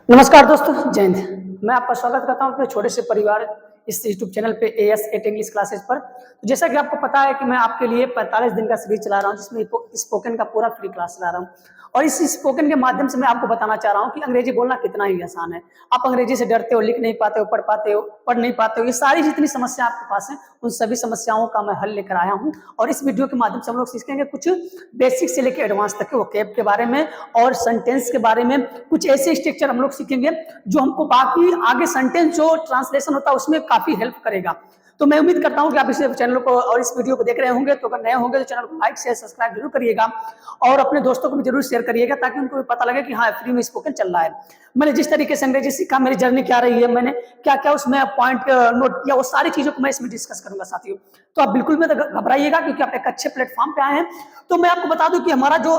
नमस्कार दोस्तों, जय हिंद। मैं आपका स्वागत करता हूं अपने छोटे से परिवार इस यूट्यूब चैनल पे AS8 इंग्लिश क्लासेस पर। तो जैसा कि आपको पता है कि मैं आपके लिए 45 दिन का सीरीज चला रहा हूं, जिसमें स्पोकन का पूरा फ्री क्लास चला रहा हूं। और इस स्पोकन के माध्यम से मैं आपको बताना चाह रहा हूं कि अंग्रेजी बोलना कितना ही आसान है। आप अंग्रेजी से डरते हो, लिख नहीं पाते हो, पढ़ नहीं पाते हो, ये सारी जितनी समस्या आपके पास है, उन सभी समस्याओं का मैं हल लेकर आया हूं। और इस वीडियो के माध्यम से हम लोग सीखेंगे कुछ बेसिक से लेकर एडवांस तक के वोकैब के बारे में और सेंटेंस के बारे में। कुछ ऐसे स्ट्रक्चर हम लोग सीखेंगे जो हमको बाकी आगे सेंटेंस जो ट्रांसलेशन होता है उसमें काफी हेल्प करेगा। तो मैं उम्मीद करता हूं कि आप इस चैनल को और इस वीडियो को देख रहे होंगे। तो अगर नए होंगे तो चैनल को लाइक शेयर सब्सक्राइब जरूर करिएगा और अपने दोस्तों को भी जरूर शेयर करिएगा, ताकि उनको भी पता लगे कि हाँ, फ्री में स्पोकन चल रहा है। मैंने जिस तरीके से अंग्रेजी सीखा, मेरी जर्नी क्या रही है, मैंने क्या क्या उसमें पॉइंट नोट किया, वो सारी चीजों को मैं इसमें डिस्कस करूंगा साथियों। तो आप बिल्कुल मत घबराइएगा, क्योंकि आप एक अच्छे प्लेटफॉर्म पे आए हैं। तो मैं आपको बता दूं कि हमारा जो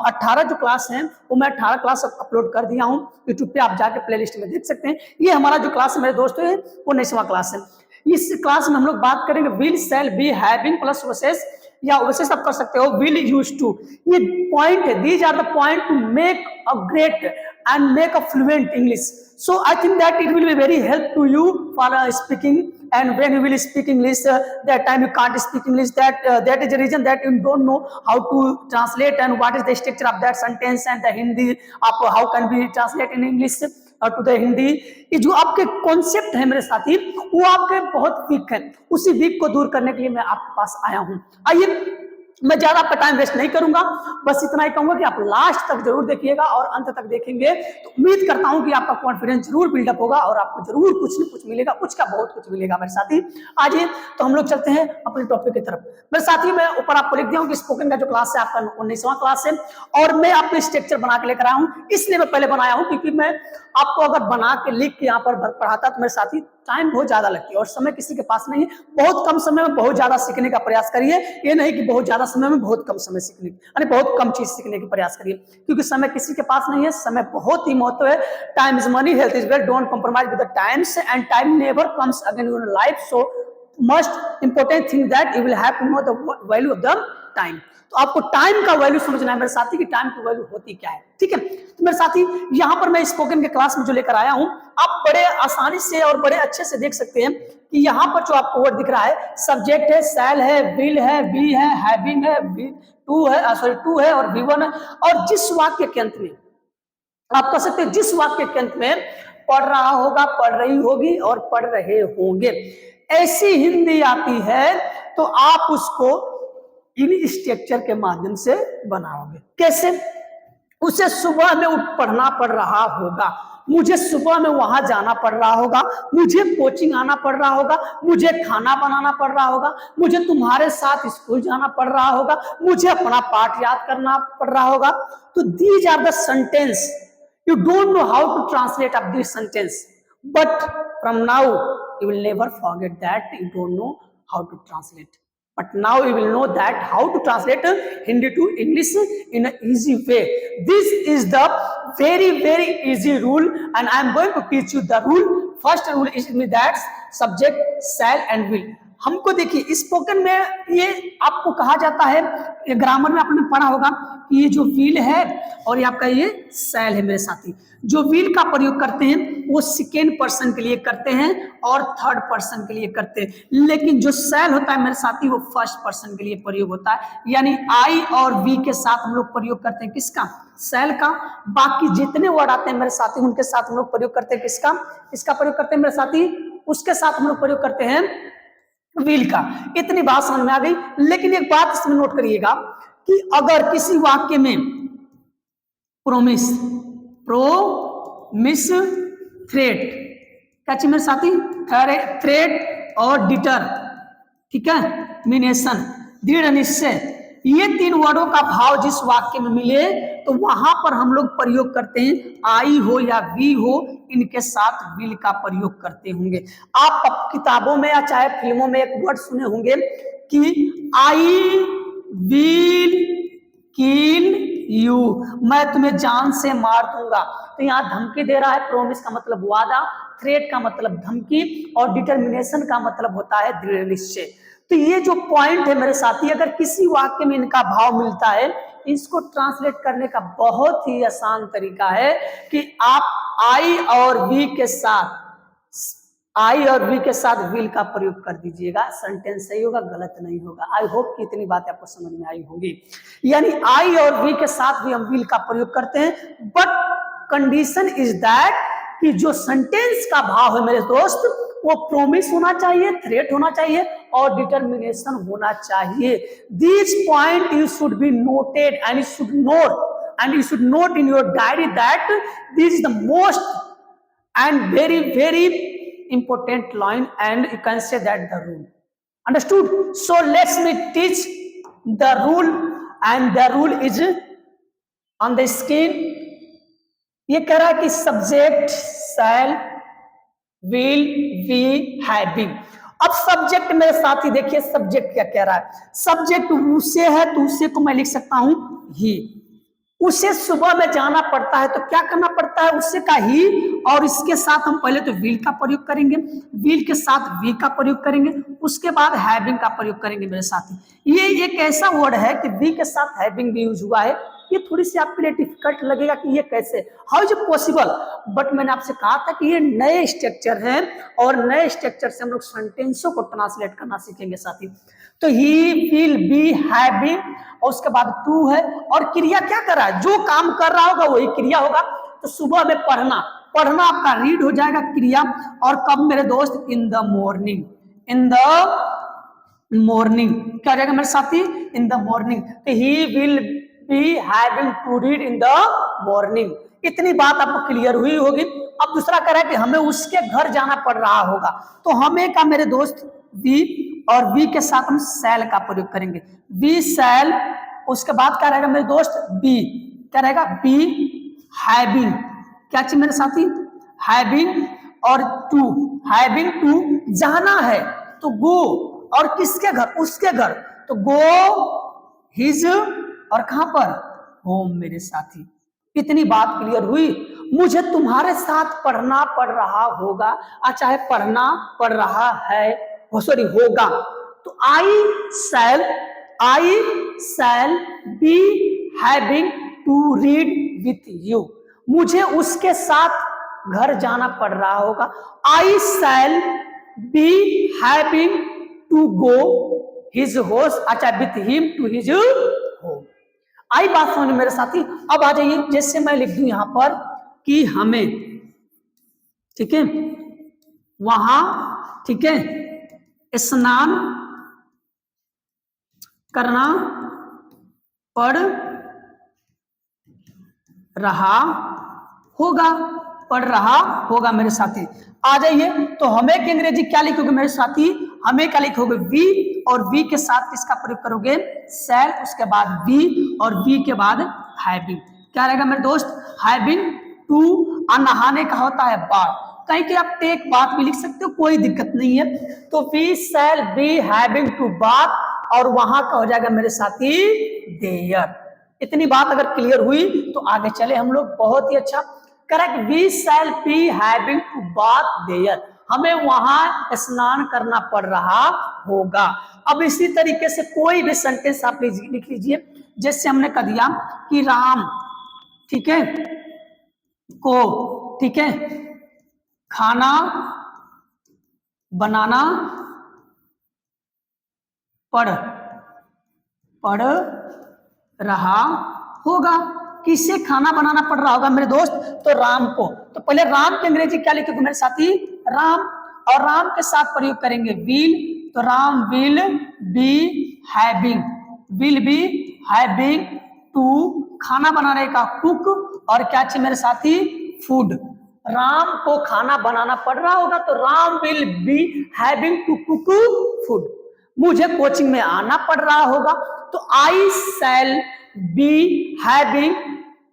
18 जो क्लास है, वो मैं 18 क्लास अपलोड कर दिया हूँ यूट्यूब पे। आप जाके प्ले लिस्ट में देख सकते हैं। ये हमारा जो क्लास है मेरे दोस्तों है, वो 19वां क्लास है। इस क्लास में हम लोग बात करेंगे will, shall, be, having plus uses, या वसेस आप कर सकते हो, विल, यूज्ड टू। ये पॉइंट है, these are the point to make a great and make a fluent English. So I think that it will be very help to you for speaking, and when you will speak English, that time you can't speak English, that is the reason that you don't know how to translate and what is the structure of that sentence and the Hindi, how can we translate in English to the Hindi. ये जो आपके concept है मेरे साथी, वो आपके बहुत week है। उसी वीक को दूर करने के लिए मैं आपके पास आया हूँ। आइए, मैं ज्यादा आपका टाइम वेस्ट नहीं करूंगा, बस इतना ही कहूंगा कि आप लास्ट तक जरूर देखिएगा और अंत तक देखेंगे तो उम्मीद करता हूं कि आपका कॉन्फिडेंस जरूर बिल्डअप होगा और आपको जरूर कुछ न कुछ मिलेगा, कुछ का बहुत कुछ मिलेगा मेरे साथी। आइए तो हम लोग चलते हैं अपने टॉपिक की तरफ। मेरे साथी, मैं ऊपर आपको लिख दिया हूं कि स्पोकन का जो क्लास है आपका 19वां क्लास है, और मैं आपको स्ट्रक्चर बना के लेकर आया हूं। इसलिए मैं पहले बनाया हूं क्योंकि मैं आपको अगर बना के लिख के यहाँ पर पढ़ाता तो मेरे साथी टाइम बहुत ज्यादा लगती है और समय किसी के पास नहीं है। बहुत कम समय में बहुत ज्यादा सीखने का प्रयास करिए, ये नहीं कि बहुत ज्यादा समय में बहुत कम समय सीखने, यानी बहुत कम चीज सीखने का प्रयास करिए, क्योंकि समय किसी के पास नहीं है। समय बहुत ही महत्व है। Time is money, health is wealth, don't compromise with the times, and time never comes again in life. So must important thing that you will have to know the value of the time. तो आपको time का value समझना है मेरे साथी, कि time की value होती क्या है। ठीक है, तो मेरे साथी यहाँ पर मैं स्पोकन के क्लास में जो लेकर आया हूँ, आप बड़े आसानी से और बड़े अच्छे से देख सकते हैं कि यहाँ पर जो आपको वर्ड दिख रहा है, सब्जेक्ट है, शैल है, विल है, बी है, हैविंग है, टू है और V1 है। और जिस वाक्य के अंत में आप कह सकते हैं, जिस वाक्य के अंत में पढ़ रहा होगा, पढ़ रही होगी और पढ़ रहे होंगे, ऐसी हिंदी आती है तो आप उसको इन स्ट्रक्चर के माध्यम से बनाओगे। कैसे? उसे सुबह में पढ़ना पड़ रहा होगा, मुझे सुबह में वहां जाना पड़ रहा होगा, मुझे कोचिंग आना पड़ रहा होगा, मुझे खाना बनाना पड़ रहा होगा, मुझे तुम्हारे साथ स्कूल जाना पड़ रहा होगा, मुझे अपना पाठ याद करना पड़ रहा होगा। तो these are the sentence, you don't know how to translate up this sentence, but from now you will never forget that you don't know how to translate. But now you will know that how to translate Hindi to English in an easy way. This is the very very easy rule, and I am going to teach you the rule. First rule is that subject, shall and will. हमको देखिए, spoken में ये आपको कहा जाता है, ये grammar में आपने पढ़ा होगा कि ये जो विल है और ये आपका ये शैल है मेरे साथी। जो विल का प्रयोग करते हैं वो सेकेंड पर्सन के लिए करते हैं और थर्ड पर्सन के लिए करते हैं, लेकिन जो शैल होता है मेरे साथी वो फर्स्ट पर्सन के लिए प्रयोग होता है। यानी आई और वी के साथ हम लोग प्रयोग करते हैं किसका? शैल का। बाकी जितने वर्ड आते हैं मेरे साथी उनके साथ हम लोग प्रयोग करते हैं किसका? इसका प्रयोग करते हैं मेरे साथी, उसके साथ हम लोग प्रयोग करते हैं विल का। इतनी बात समझ में आ गई। लेकिन एक बात इसमें नोट करिएगा कि अगर किसी वाक्य में प्रोमिस थ्रेट, क्या चाहिए मेरे साथी? थ्रेट और डिटर, ठीक है, मिनेशन, दृढ़ निश्चय, ये तीन वर्डों का भाव जिस वाक्य में मिले तो वहां पर हम लोग प्रयोग करते हैं, आई हो या वी हो, इनके साथ विल का प्रयोग करते होंगे। आप किताबों में या चाहे फिल्मों में एक वर्ड सुने होंगे कि आई विल किल यू, मैं तुम्हें जान से मार दूंगा। तो यहाँ धमकी दे रहा है, प्रोमिस का मतलब वादा, थ्रेट का मतलब धमकी और डिटर्मिनेशन का मतलब होता है दृढ़ निश्चय। तो ये जो पॉइंट है मेरे साथी, अगर किसी वाक्य में इनका भाव मिलता है, इसको ट्रांसलेट करने का बहुत ही आसान तरीका है कि आप आई और वी के साथ विल का प्रयोग कर दीजिएगा। सेंटेंस सही होगा, गलत नहीं होगा। आई होप कि इतनी बातें आपको समझ में आई होगी। यानी आई और वी के साथ भी हम विल का प्रयोग करते हैं, बट कंडीशन इज दैट कि जो सेंटेंस का भाव है मेरे दोस्त, वो प्रोमिस होना चाहिए, थ्रेट होना चाहिए और डिटर्मिनेशन होना चाहिए। This point you should be noted and you should note in your diary that this is the most and very important line, and you can say that the rule. Understood? So let me teach the rule, and the rule is on the screen. ये कह रहा है कि subject shall will be having. अब subject मेरे साथ ही देखिए subject क्या कह रहा है। सब्जेक्ट उसे है तो उसे को मैं लिख सकता हूं ही। उसे सुबह में जाना पड़ता है तो क्या करना पड़ता है, उससे का ही, और इसके साथ हम पहले तो विल का प्रयोग करेंगे, विल के साथ वी का प्रयोग करेंगे, उसके बाद हैविंग का प्रयोग करेंगे मेरे साथी। ये एक ऐसा वर्ड है कि वी के साथ हैविंग भी यूज हुआ है। ये थोड़ी सी आपके लिए डिफिकल्ट लगेगा कि ये कैसे, how is it possible, but मैंने आपसे कहा था कि ये नए स्ट्रक्चर है और नए स्ट्रक्चर से हम लोग सेंटेंसों को ट्रांसलेट करना सीखेंगे साथी। तो ही विल बी हैविंग और उसके बाद टू है, और क्रिया क्या कर रहा है, जो काम कर रहा होगा वही क्रिया होगा। तो सुबह में पढ़ना आपका रीड हो जाएगा क्रिया, और कब मेरे दोस्त, in the morning, in the morning क्या हो जाएगा मेरे साथी, इन द मॉर्निंग। तो he will be having to read in the morning. इतनी बात आपको क्लियर हुई होगी। अब दूसरा कह रहा है कि हमें उसके घर जाना पड़ रहा होगा, तो हमें का मेरे दोस्त वी, और वी के साथ हम शैल का प्रयोग करेंगे, वी शैल। उसके बाद क्या रहेगा मेरे दोस्त, बी, क्या रहेगा, बी हैविंग, क्या चीज मेरे साथी, हैविंग, और टू, हैविंग टू, जाना है तो गो, और किसके घर, उसके घर, तो गो हिज, और कहां पर, होम मेरे साथी। इतनी बात क्लियर हुई। मुझे तुम्हारे साथ पढ़ना पड़ रहा होगा, चाहे पढ़ना पड़ रहा है, सॉरी होगा, तो I shall be having to read with you. मुझे उसके साथ घर जाना पड़ रहा होगा, I shall be having to go his house, अच्छा with him to his home. आई बात समझ मेरे साथी। अब आ जाइए, जैसे मैं लिख दूं यहां पर कि हमें, ठीक है, वहां, ठीक है, स्नान करना पड़ रहा होगा मेरे साथी। आ जाइए, तो हमें की अंग्रेजी क्या लिखोगे मेरे साथी, हमें क्या लिखोगे, वी, और वी के साथ किसका प्रयोग करोगे, शैल, उसके बाद वी, और वी के बाद हैविंग। क्या रहेगा मेरे दोस्त, हैविंग टू, नहाने का होता है बाथ, कहीं के आप टेक बात भी लिख सकते हो, कोई दिक्कत नहीं है। तो we shall be having to bath, और वहां का हो जाएगा मेरे साथी देयर। इतनी बात अगर क्लियर हुई तो आगे चले हम लोग, बहुत ही अच्छा। Correct, we shall be having to bath there, हमें वहां स्नान करना पड़ रहा होगा। अब इसी तरीके से कोई भी सेंटेंस आप लिख लीजिए, जैसे हमने कह दिया कि राम, ठीक है, को, ठीक है, खाना बनाना पड़ रहा होगा। किसे खाना बनाना पड़ रहा होगा मेरे दोस्त, तो राम को। तो पहले राम की अंग्रेजी क्या लिखोगे मेरे साथी, राम, और राम के साथ प्रयोग करेंगे विल, तो Ram will be having to, खाना बनाने का कुक, और क्या चाहिए मेरे साथी, फूड। राम को खाना बनाना पड़ रहा होगा, तो Ram will be having to cook food. मुझे कोचिंग में आना पड़ रहा होगा, तो I shall be having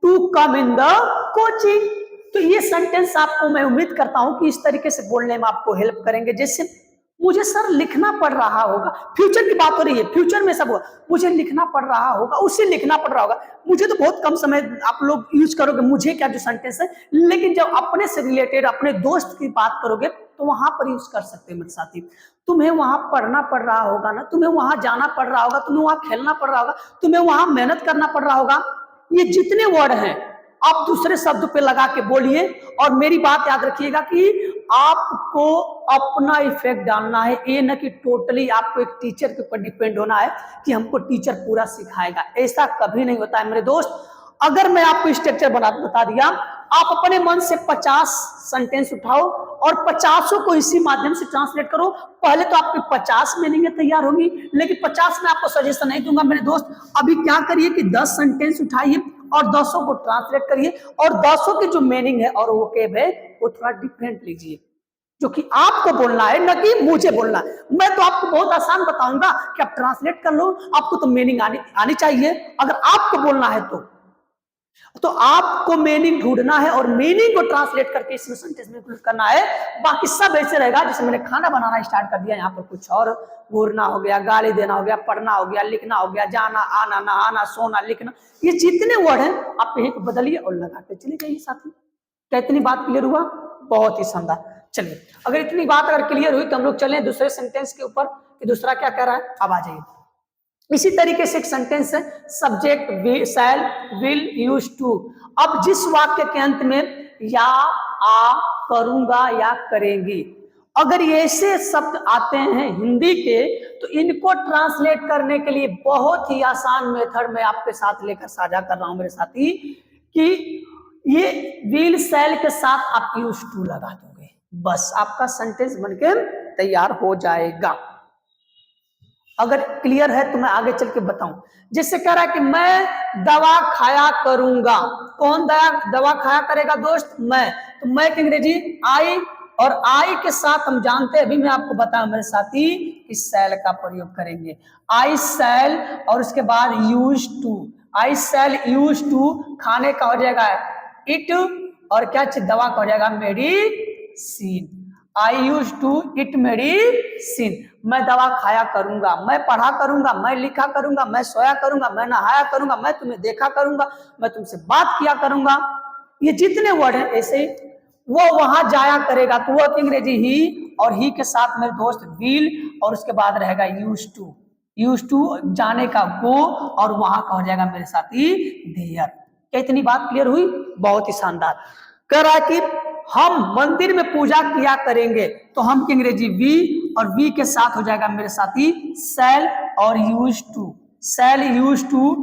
to come in the coaching. तो ये सेंटेंस आपको मैं उम्मीद करता हूं कि इस तरीके से बोलने में आपको हेल्प करेंगे। जैसे मुझे सर लिखना पड़ रहा होगा, फ्यूचर की बात हो रही है, फ्यूचर में सब मुझे लिखना पड़ रहा होगा, उसे लिखना पड़ रहा होगा। मुझे तो बहुत कम समय आप लोग यूज करोगे मुझे क्या, जो सेंटेंस है, लेकिन जब अपने से रिलेटेड अपने दोस्त की बात करोगे तो वहां पर यूज कर सकते हैं मेरे साथी। तुम्हें वहां पढ़ना पड़ रहा होगा ना, तुम्हें वहां जाना पड़ रहा होगा, तुम्हें वहां खेलना पड़ रहा होगा, तुम्हें वहां मेहनत करना पड़ रहा होगा, ये जितने वर्ड हैं आप दूसरे शब्द पे लगा के बोलिए। और मेरी बात याद रखिएगा कि आपको अपना इफेक्ट डालना है, ये न कि टोटली आपको एक टीचर के ऊपर डिपेंड होना है कि हमको टीचर पूरा सिखाएगा। ऐसा कभी नहीं होता है मेरे दोस्त। अगर मैं आपको स्ट्रक्चर बता दिया, आप अपने मन से 50 सेंटेंस उठाओ और 50 को इसी माध्यम से ट्रांसलेट करो। पहले तो आपकी 50 मीनिंग तैयार होगी, लेकिन 50 में आपको सजेशन नहीं दूंगा मेरे दोस्त। अभी क्या करिए कि 10 सेंटेंस उठाइए और 10 को ट्रांसलेट करिए, और 10 की जो मीनिंग है और वो केब है वो थोड़ा डिफरेंट लीजिए, जो कि आपको बोलना है, न कि मुझे बोलना है। मैं तो आपको बहुत आसान बताऊंगा कि आप ट्रांसलेट कर लो, आपको तो मीनिंग आनी चाहिए। अगर आपको बोलना है तो आपको मीनिंग ढूंढना है और मीनिंग को ट्रांसलेट करके इसमें सेंटेंस में इंक्लूड करना है। बाकी सब ऐसे रहेगा जैसे मैंने खाना बनाना स्टार्ट कर दिया, यहाँ पर कुछ और घूरना हो गया, गाली देना हो गया, पढ़ना हो गया, लिखना हो गया, जाना आना, नहाना सोना लिखना, ये जितने वर्ड हैं आप यहीं को बदलिए और लगाते चले जाइए साथी। क्या इतनी बात क्लियर हुआ? बहुत ही शानदार। चलिए, अगर इतनी बात अगर क्लियर हुई तो हम लोग चलें दूसरे सेंटेंस के ऊपर कि दूसरा क्या कह रहा है। अब आ जाइए। इसी तरीके से एक सेंटेंस है, subject shall will use to. अब जिस वाक्य के अंत में या, आ, करूंगा या करेंगी, अगर ये ऐसे शब्द आते हैं हिंदी के, तो इनको ट्रांसलेट करने के लिए बहुत ही आसान मेथड मैं आपके साथ लेकर साझा कर रहा हूं मेरे साथी, कि ये विल शैल के साथ आप यूज टू लगा दोगे, बस आपका सेंटेंस बनकर तैयार हो जाएगा। अगर क्लियर है तो मैं आगे चल के बताऊं। जैसे कह रहा है कि मैं दवा खाया करूंगा, कौन दवा खाया करेगा दोस्त? मैं। तो मैं की अंग्रेजी आई, और आई के साथ हम जानते हैं, अभी मैं आपको बताऊं मेरे साथी, कि शैल का प्रयोग करेंगे। आई शैल और उसके बाद use to, I shall use to खाने का हो जाएगा इट, और क्या चीज दवा का हो जाएगा medicine. I use to it medicine. मैं दवा खाया करूंगा, मैं पढ़ा करूंगा, मैं लिखा करूंगा, मैं सोया करूंगा, मैं नहाया करूंगा, मैं तुम्हें देखा करूंगा, मैं तुमसे बात किया करूंगा। ये जितने वर्ड हैं ऐसे वो वहां जाया करेगा, तो वो अंग्रेजी ही, और ही के साथ मेरे दोस्त विल, और उसके बाद रहेगा यूज टू। यूज टू जाने का गो, और वहां का हो जाएगा मेरे साथी देयर। क्या इतनी बात क्लियर हुई? बहुत ही शानदार। कह रहा है कि हम मंदिर में पूजा किया करेंगे, तो हम की अंग्रेजी वी, और वी के साथ हो जाएगा मेरे साथी शैल और use to. Shall use to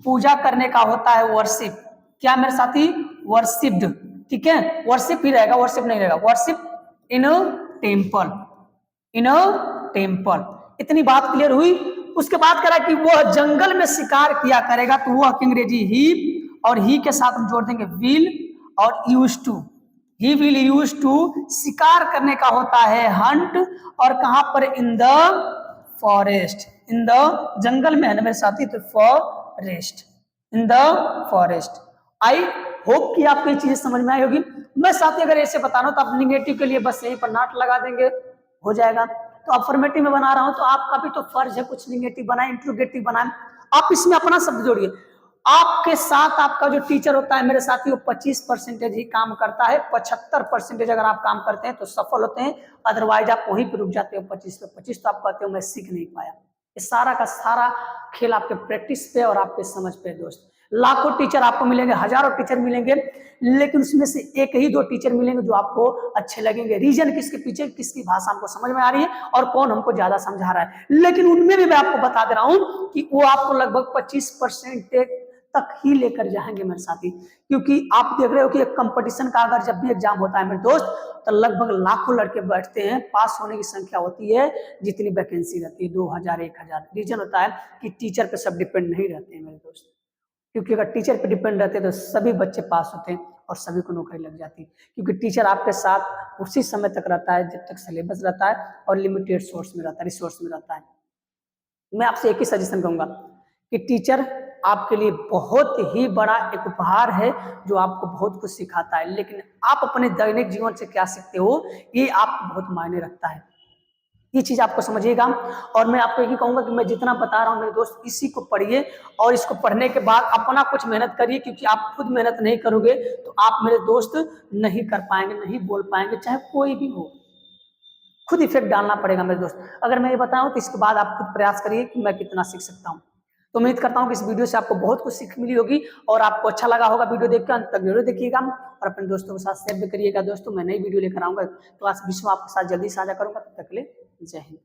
पूजा करने का होता है वर्शिप। क्या मेरे साथी? वर्शिप्ड। ठीक है, वर्शिप ही रहेगा, वर्शिप नहीं रहेगा। Worship in a temple, in a temple. इतनी बात क्लियर हुई। उसके बाद कह रहा है कि वह जंगल में शिकार किया करेगा, तो वह अंग्रेजी ही, और ही के साथ हम जोड़ देंगे विल और use to. He will use to शिकार करने का होता है हंट, और कहां पर? In the forest. In the jungle में है ना मेरे साथी, तो forest, in the forest. I hope कि आपको ये चीजें समझ में आई होगी। मैं साथी अगर ऐसे बता रहा हूं तो आप निगेटिव के लिए बस यहीं पर नॉट लगा देंगे, हो जाएगा। तो अफर्मेटिव में बना रहा हूं तो आपका भी तो फर्ज है कुछ निगेटिव बनाए, इंट्रोगेटिव बनाए। आप इसमें अपना शब्द जोड़िए। आपके साथ आपका जो टीचर होता है मेरे साथी, वो 25% ही काम करता है। 75% अगर आप काम करते हैं तो सफल होते हैं, अदरवाइज आप वहीं पर रुक जाते हो 25 पे 25, तो आप कहते हो मैं सीख नहीं पाया। ये सारा का सारा खेल आपके प्रैक्टिस पे और आपके समझ पे दोस्त। लाखों टीचर आपको मिलेंगे, हजारों टीचर मिलेंगे, लेकिन उसमें से एक ही दो टीचर मिलेंगे जो आपको अच्छे लगेंगे। रीजन किसके पीछे, किसकी भाषा हमको समझ में आ रही है और कौन हमको ज्यादा समझा रहा है। लेकिन उनमें भी मैं आपको बता दे रहा हूं कि वो आपको लगभग 25% तक ही लेकर जाएंगे मेरे साथी, क्योंकि आप देख रहे हो कि एक कंपटीशन का अगर जब भी एग्जाम होता है मेरे दोस्त, तो लगभग लाखों लड़के बैठते हैं। पास होने की संख्या होती है जितनी वैकेंसी रहती है, 2000 1000। रीजन होता है कि टीचर पे सब डिपेंड नहीं रहते हैं मेरे दोस्त, क्योंकि अगर टीचर पे डिपेंड रहते तो सभी बच्चे पास होते हैं और सभी को नौकरी लग जाती, क्योंकि टीचर आपके साथ उसी समय तक रहता है जब तक सिलेबस रहता है और लिमिटेड सोर्स में रहता है, रिसोर्स में रहता है। मैं आपसे एक ही सजेशन कहूंगा कि टीचर आपके लिए बहुत ही बड़ा एक उपहार है जो आपको बहुत कुछ सिखाता है, लेकिन आप अपने दैनिक जीवन से क्या सीखते हो ये आपको बहुत मायने रखता है। ये चीज आपको समझिएगा। और मैं आपको यही कहूंगा कि मैं जितना बता रहा हूं मेरे दोस्त, इसी को पढ़िए और इसको पढ़ने के बाद अपना कुछ मेहनत करिए, क्योंकि आप खुद मेहनत नहीं करोगे तो आप मेरे दोस्त नहीं कर पाएंगे, नहीं बोल पाएंगे, चाहे कोई भी हो। खुद इफेक्ट डालना पड़ेगा मेरे दोस्त। अगर मैं ये बताऊं तो इसके बाद आप खुद प्रयास करिए कि मैं कितना सीख सकता हूं। तो उम्मीद करता हूं कि इस वीडियो से आपको बहुत कुछ सीख मिली होगी और आपको अच्छा लगा होगा वीडियो देखकर। अंत तक वीडियो देखिएगा और अपने दोस्तों के साथ शेयर भी करिएगा। दोस्तों मैं नई वीडियो लेकर आऊंगा, क्लास 20 आपके साथ जल्दी साझा करूंगा। तब तक के लिए जय हिंद।